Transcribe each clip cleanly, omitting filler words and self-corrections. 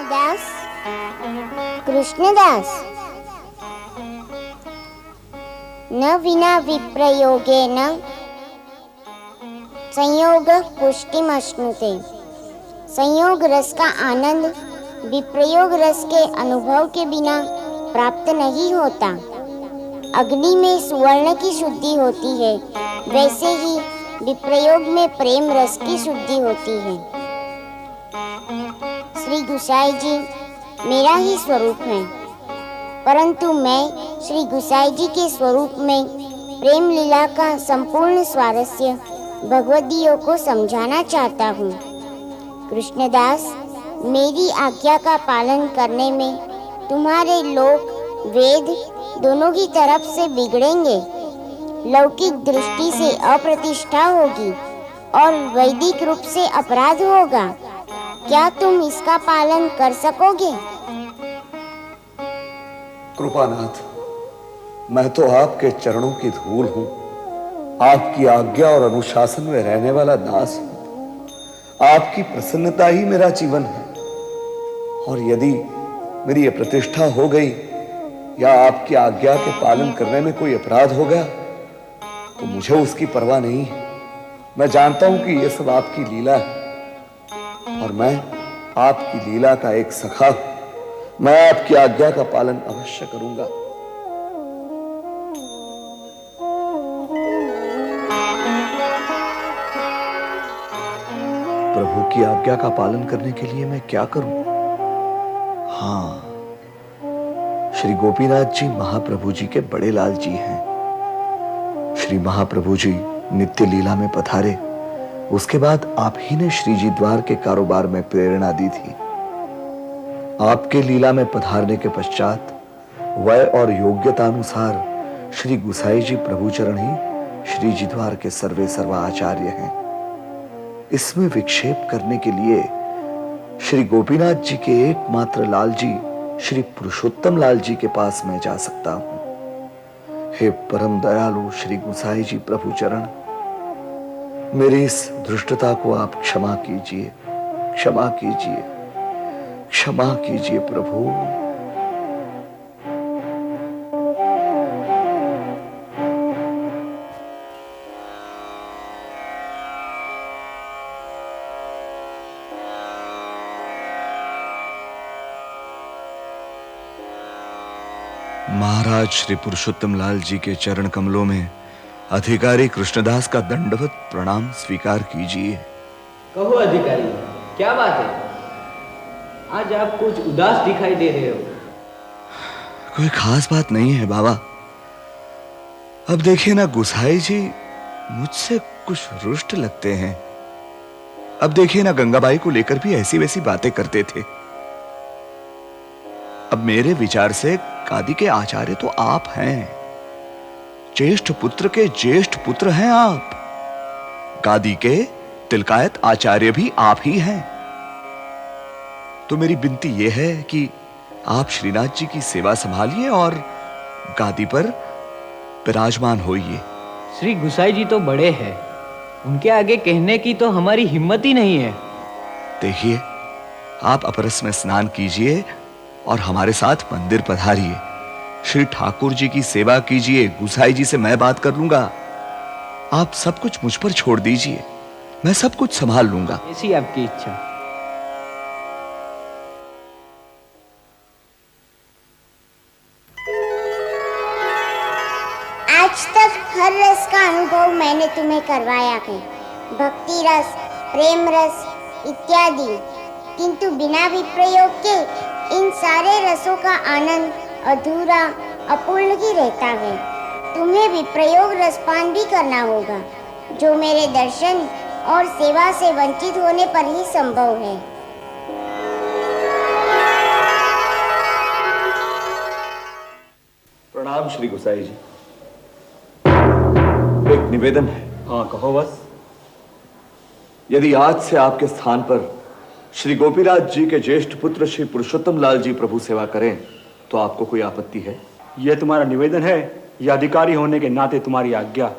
कृष्णदास, कृष्णदास, न विना विप्रयोगेन संयोग पुष्टिमश्नुते। संयोग रस का आनंद विप्रयोग रस के अनुभव के बिना प्राप्त नहीं होता। अग्नि में सुवर्ण की शुद्धि होती है, वैसे ही विप्रयोग में प्रेम रस की शुद्धि होती है। श्री गुसाई जी मेरा ही स्वरूप है, परंतु मैं श्री गुसाई जी के स्वरूप में प्रेम लीला का संपूर्ण स्वारस्य भगवदियों को समझाना चाहता हूँ। कृष्णदास, मेरी आज्ञा का पालन करने में तुम्हारे लोक वेद दोनों की तरफ से बिगड़ेंगे। लौकिक दृष्टि से अप्रतिष्ठा होगी और वैदिक रूप से अपराध होगा। क्या तुम इसका पालन कर सकोगे? कृपानाथ, मैं तो आपके चरणों की धूल हूं, आपकी आज्ञा और अनुशासन में रहने वाला दास हूं। आपकी प्रसन्नता ही मेरा जीवन है, और यदि मेरी यह प्रतिष्ठा हो गई या आपकी आज्ञा के पालन करने में कोई अपराध हो गया तो मुझे उसकी परवाह नहीं है। मैं जानता हूं कि यह सब आपकी लीला है और मैं आपकी लीला का एक सखा हूं। मैं आपकी आज्ञा का पालन अवश्य करूंगा। प्रभु की आज्ञा का पालन करने के लिए मैं क्या करूं? हाँ, श्री गोपीनाथ जी महाप्रभु जी के बड़े लाल जी हैं। श्री महाप्रभु जी नित्य लीला में पधारे, उसके बाद आप ही ने श्री जी द्वार के कारोबार में प्रेरणा दी थी। आपके लीला में पधारने के पश्चात वय और योग्यता अनुसार श्री गुसाई जी प्रभुचरण ही श्री जी द्वार के सर्वे सर्वा आचार्य हैं। इसमें विक्षेप करने के लिए श्री गोपीनाथ जी के एकमात्र लाल जी श्री पुरुषोत्तम लाल जी के पास मैं जा सकता हूं। हे परम दयालु श्री गुसाई जी प्रभुचरण, मेरी इस धृष्टता को आप क्षमा कीजिए, क्षमा कीजिए, क्षमा कीजिए प्रभु। महाराज श्री पुरुषोत्तम लाल जी के चरण कमलों में अधिकारी कृष्णदास का दंडवत प्रणाम स्वीकार कीजिए। कहो अधिकारी, क्या बात है? आज आप कुछ उदास दिखाई दे रहे हो। कोई खास बात नहीं है बाबा। अब देखिए ना, गुसाई जी मुझसे कुछ रुष्ट लगते हैं। अब देखिए ना, गंगाबाई को लेकर भी ऐसी वैसी बातें करते थे। अब मेरे विचार से गादी के आचार्य तो आप हैं, ज्येष्ठ पुत्र के ज्येष्ठ पुत्र हैं आप। गादी के तिलकायत आचार्य भी आप ही हैं। तो मेरी विनती यह है कि आप श्रीनाथ जी की सेवा संभालिए और गादी पर विराजमान होइए। श्री गुसाई जी तो बड़े हैं, उनके आगे कहने की तो हमारी हिम्मत ही नहीं है। देखिए, आप अपरस में स्नान कीजिए और हमारे साथ मंदिर पधारिए। श्री ठाकुर जी की सेवा कीजिए। गुसाई जी से मैं बात कर लूंगा। आप सब कुछ मुझ पर छोड़ दीजिए, मैं सब कुछ संभाल लूंगा। ऐसी आपकी इच्छा। आज तक हर रस का अनुभव मैंने तुम्हें करवाया है, भक्ति रस, प्रेम रस इत्यादि, किंतु बिना विप्रयोग के इन सारे रसों का आनंद अधूरा अपूर्ण ही रहता है। तुम्हें विप्रयोग रसपान भी करना होगा, जो मेरे दर्शन और सेवा से वंचित होने पर ही संभव है। प्रणाम श्री गुसाई जी। एक निवेदन है। हाँ, कहो बस। यदि आज से आपके स्थान पर श्री गोपीनाथ जी के ज्येष्ठ पुत्र श्री पुरुषोत्तम लाल जी प्रभु सेवा करें तो आपको कोई आपत्ति है? यह तुम्हारा निवेदन है या अधिकारी होने के नाते तुम्हारी आज्ञा?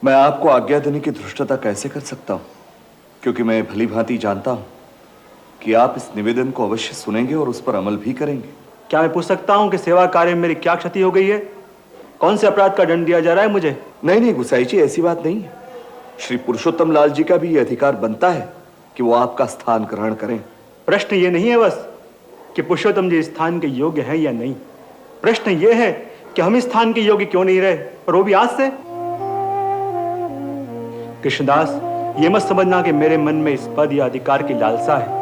मैं आपको आज्ञा देने की धृष्टता कैसे कर सकता हूं, क्योंकि मैं भली भांति जानता हूं कि आप इस निवेदन को अवश्य सुनेंगे और उस पर अमल भी करेंगे। क्या मैं पूछ सकता हूँ कि सेवा कार्य में मेरी क्या क्षति हो गई है? कौन से अपराध का दंड दिया जा रहा है मुझे? नहीं गुसाई जी, ऐसी बात नहीं है। श्री पुरुषोत्तम लाल जी का भी यह अधिकार बनता है कि वो आपका स्थान ग्रहण करें। प्रश्न ये नहीं है बस कि पुरुषोत्तम जी स्थान के योग्य हैं या नहीं। प्रश्न ये है कि हम इस स्थान के योग्य क्यों नहीं रहे, और वो भी आज से। कृष्णदास, ये मत समझना कि मेरे मन में इस पद या अधिकार की लालसा है।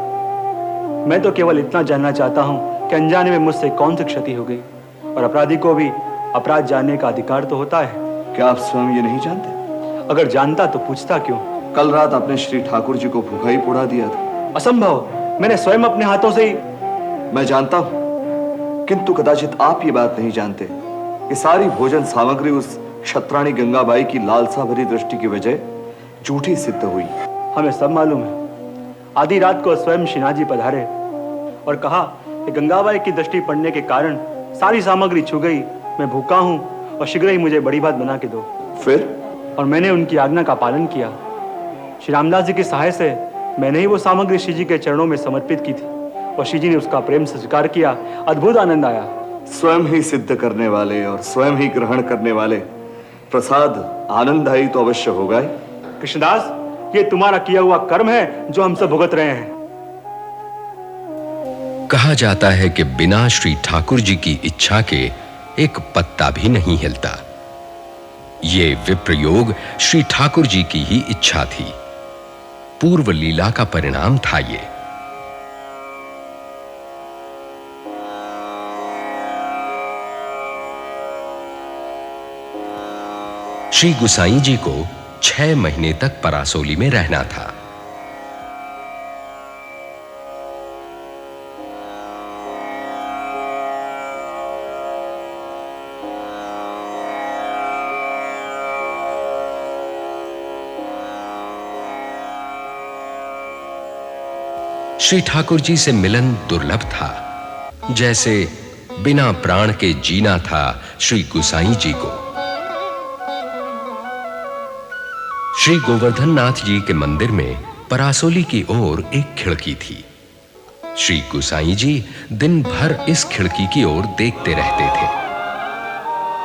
मैं तो केवल इतना जानना चाहता हूं कि अनजाने में मुझसे कौन सी क्षति हो गई, और अपराधी को भी अपराध जानने का अधिकार तो होता है। क्या आप स्वयं ये नहीं जानते? अगर जानता तो पूछता क्यों? कल रात आपने श्री ठाकुर जी को भूखा ही पुड़ा दिया था। असंभव, मैंने स्वयं अपने हाथों से ही। मैं जानता हूं, किंतु कदाचित आप ये बात नहीं जानते कि सारी भोजन सामग्री उस क्षत्राणी गंगाबाई की लालसा भरी दृष्टि की वजह झूठी सिद्ध हुई। हमें सब मालूम है। आधी रात को स्वयं श्रीनाथ पधारे और कहा कि गंगाबाई की दृष्टि पड़ने के कारण सारी सामग्री छू गई, मैं भूखा हूं और शीघ्र ही मुझे बड़ी बात बना के दो। फिर? और मैंने उनकी आज्ञा का पालन किया। श्री रामदास जी की सहाय से मैंने ही वो सामग्री श्री जी के चरणों में समर्पित की थी, और श्री जी ने उसका प्रेम से स्वीकार किया। अद्भुत आनंद आया। स्वयं ही सिद्ध करने वाले और स्वयं ही ग्रहण करने वाले प्रसाद आनंददायी तो अवश्य होगा ही। कृष्णदास, ये तुम्हारा किया हुआ कर्म है जो हम सब भुगत रहे हैं। कहा जाता है कि बिना श्री ठाकुर जी की इच्छा के एक पत्ता भी नहीं हिलता। ये विप्रयोग श्री ठाकुर जी की ही इच्छा थी, पूर्व लीला का परिणाम था ये। श्री गुसाई जी को 6 महीने तक परासोली में रहना था। श्री ठाकुर जी से मिलन दुर्लभ था, जैसे बिना प्राण के जीना था श्री गुसाई जी को। श्री गोवर्धन नाथ जी के मंदिर में परासोली की ओर एक खिड़की थी। श्री गुसाई जी दिन भर इस खिड़की की ओर देखते रहते थे।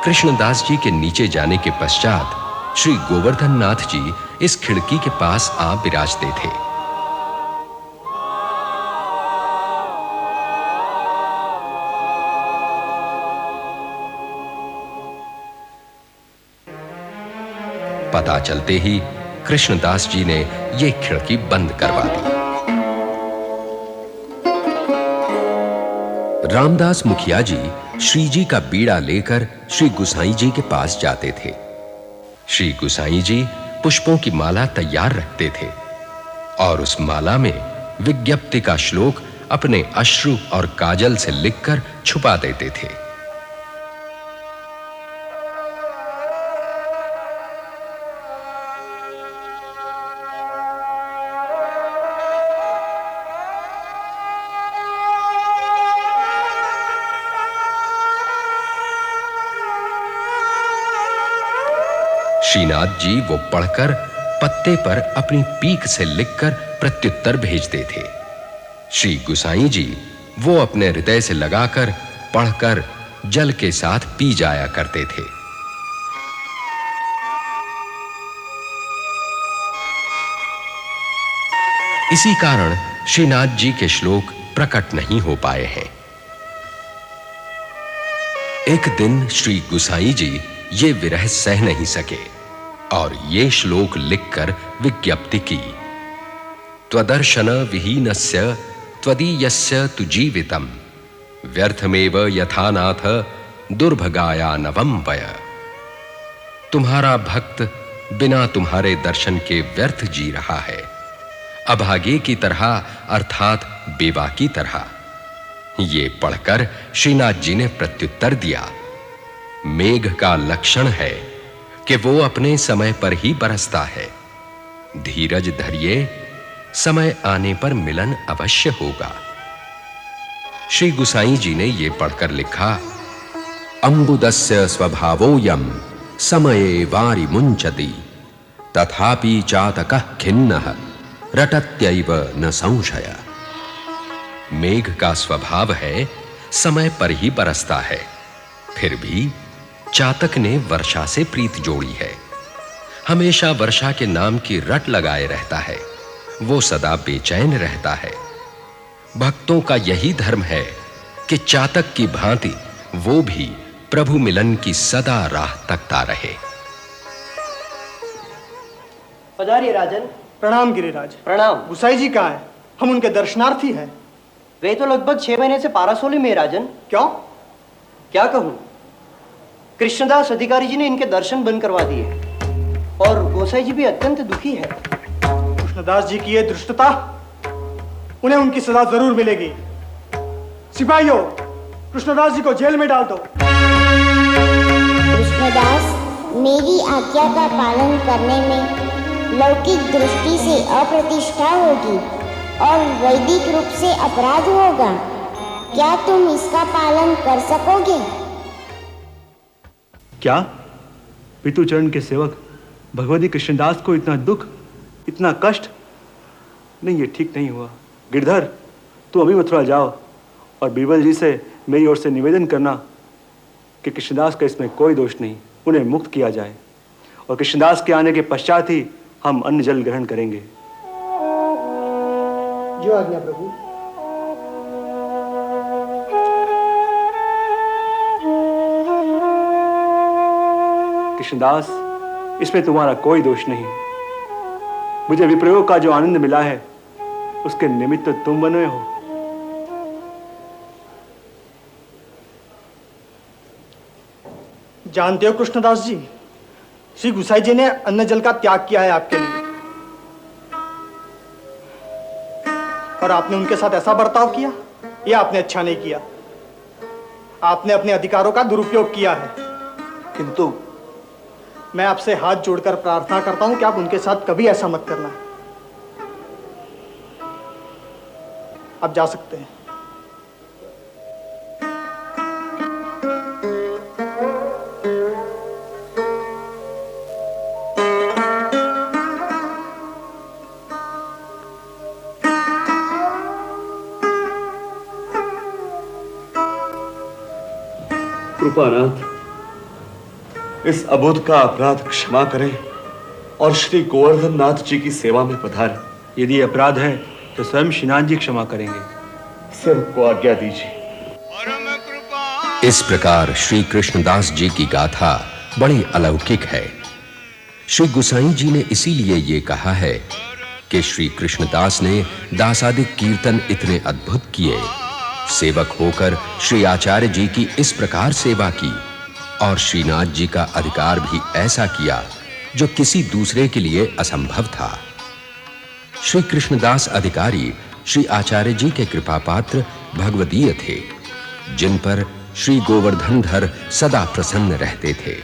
कृष्णदास जी के नीचे जाने के पश्चात श्री गोवर्धन नाथ जी इस खिड़की के पास आ विराजते थे। पता चलते ही कृष्णदास जी ने यह खिड़की बंद करवा दी। रामदास मुखिया जी श्री जी का बीड़ा लेकर श्री गुसाई जी के पास जाते थे। श्री गुसाई जी पुष्पों की माला तैयार रखते थे और उस माला में विज्ञप्ति का श्लोक अपने अश्रु और काजल से लिखकर छुपा देते थे। श्रीनाथ जी वो पढ़कर पत्ते पर अपनी पीक से लिखकर प्रत्युत्तर भेजते थे। श्री गुसाई जी वो अपने हृदय से लगाकर पढ़कर जल के साथ पी जाया करते थे। इसी कारण श्रीनाथ जी के श्लोक प्रकट नहीं हो पाए हैं। एक दिन श्री गुसाई जी ये विरह सह नहीं सके और ये श्लोक लिखकर विज्ञप्ति की। त्वदर्शन विहीनस्य त्वदीयस्य तु जीवितम् व्यर्थमेव यथा नाथ दुर्भगाया नवम वय। तुम्हारा भक्त बिना तुम्हारे दर्शन के व्यर्थ जी रहा है, अभागे की तरह अर्थात बेवा की तरह। ये पढ़कर श्रीनाथ जी ने प्रत्युत्तर दिया, मेघ का लक्षण है कि वो अपने समय पर ही बरसता है। धीरज धरिए, समय आने पर मिलन अवश्य होगा। श्री गुसाई जी ने ये पढ़कर लिखा, अंबुदस्य स्वभावोयम समये वारि मुंचति तथापि चातकः खिन्नः रटत्यैव न संशय। मेघ का स्वभाव है समय पर ही बरसता है, फिर भी चातक ने वर्षा से प्रीत जोड़ी है। हमेशा वर्षा के नाम की रट लगाए रहता है, वो सदा बेचैन रहता है। भक्तों का यही धर्म है कि चातक की भांति वो भी प्रभु मिलन की सदा राह तकता रहे। पधारिए राजन। प्रणाम गिरिराज। प्रणाम। गुसाई जी कहाँ हैं? हम उनके दर्शनार्थी हैं। वे तो लगभग 6 महीने से पारासोली में राजन। क्यों? क्या कहूं, कृष्णदास अधिकारी जी ने इनके दर्शन बंद करवा दिए और गोसाई जी भी अत्यंत दुखी है। कृष्णदास जी की ये दुष्टता, उन्हें उनकी सजा जरूर मिलेगी। सिपाहियों, कृष्णदास जी को जेल में डाल दो। कृष्णदास, मेरी आज्ञा का पालन करने में लौकिक दृष्टि से अप्रतिष्ठा होगी और वैदिक रूप से अपराध होगा। क्या तुम इसका पालन कर सकोगे? क्या पितुचरण के सेवक भगवती कृष्णदास को इतना दुख, इतना कष्ट? नहीं, ये ठीक नहीं हुआ। गिरधर, तुम अभी मथुरा जाओ और बीरबल जी से मेरी ओर से निवेदन करना कि कृष्णदास का इसमें कोई दोष नहीं, उन्हें मुक्त किया जाए और कृष्णदास के आने के पश्चात ही हम अन्न जल ग्रहण करेंगे। जो आज्ञा प्रभु। कृष्णदास, इसमें तुम्हारा कोई दोष नहीं। मुझे विप्रयोग का जो आनंद मिला है उसके निमित्त तो तुम बने हो। जानते हो कृष्णदास जी, श्री गुसाई जी ने अन्न जल का त्याग किया है आपके लिए, और आपने उनके साथ ऐसा बर्ताव किया, यह आपने अच्छा नहीं किया। आपने अपने अधिकारों का दुरुपयोग किया है। किंतु मैं आपसे हाथ जोड़कर प्रार्थना करता हूं कि आप उनके साथ कभी ऐसा मत करना। आप जा सकते हैं। कृपानाथ, इस अबोध का अपराध क्षमा करें और श्री गोवर्धन नाथ जी की सेवा में पधारें। यदि अपराध है तो स्वयं श्रीनाथ जी क्षमा करेंगे। सेवक को आज्ञा दीजिए। इस प्रकार श्री कृष्णदास जी की गाथा बड़ी अलौकिक है। श्री गुसाई जी ने इसीलिए ये कहा है कि श्री कृष्णदास ने दासादिक कीर्तन इतने अद्भुत किए, सेवक होकर श्री आचार्य जी की इस प्रकार सेवा की और श्रीनाथ जी का अधिकार भी ऐसा किया जो किसी दूसरे के लिए असंभव था। श्री कृष्णदास अधिकारी श्री आचार्य जी के कृपा पात्र भगवदीय थे, जिन पर श्री गोवर्धनधर सदा प्रसन्न रहते थे।